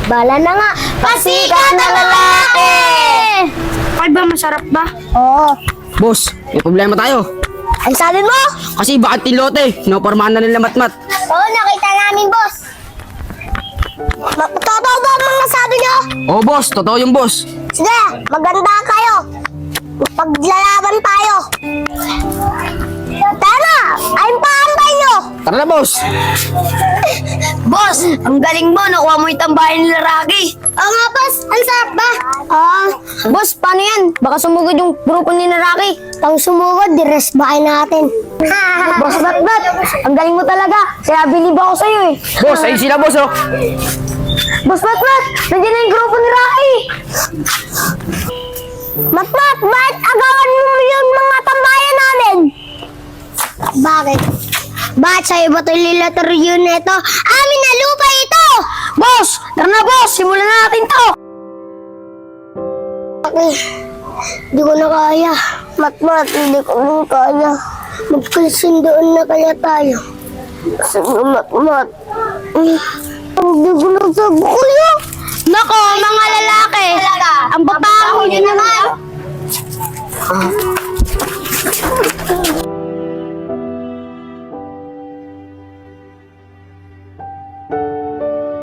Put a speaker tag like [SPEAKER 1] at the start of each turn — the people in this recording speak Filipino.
[SPEAKER 1] Bala na nga. Pasikat na lalaki!
[SPEAKER 2] Ay ba, masarap ba?
[SPEAKER 1] Oo.
[SPEAKER 3] Boss, may problema tayo.
[SPEAKER 1] Ang sabi mo?
[SPEAKER 3] Kasi bakit tilote? Pinapormahan na nila matmat.
[SPEAKER 1] Oo, nakita namin, boss. Totoo ba ang mga sabi nyo?
[SPEAKER 3] Oo, boss. Totoo yung boss.
[SPEAKER 1] Sige, maganda kayo. Paglalaban tayo. Tara, ayun pa ang nyo.
[SPEAKER 3] Tara na, boss.
[SPEAKER 2] Boss, ang galing mo. Nakuha mo yung tambahin nila Ragi.
[SPEAKER 1] Oo nga, boss. Ang sarap ba?
[SPEAKER 2] Boss, paano yan? Baka sumugod yung grupo ni Ragi.
[SPEAKER 1] Pang sumugod, di-rest bahay natin.
[SPEAKER 2] Boss Batbat, ang galing mo talaga. Kaya bilib ako sa'yo eh.
[SPEAKER 3] Boss, ayun sila, boss, oh.
[SPEAKER 2] Boss Batbat, nandiyan na yung grupo ni Ragi.
[SPEAKER 1] Matmat, bakit agawan mo yung mga tambayan namin? Bakit? Bakit sa'yo ba ito lilatoryo nito? Amin na lupa ito!
[SPEAKER 2] Boss, tara na boss, simulan na natin to.
[SPEAKER 1] Okay, hindi ko na kaya. Matmat, hindi ko na kaya. Magkasindoon na kaya tayo. Sige, Matmat. Hindi ko na sabi kuya.
[SPEAKER 2] Nako, mga lalaki. Ang babaho nyo naman.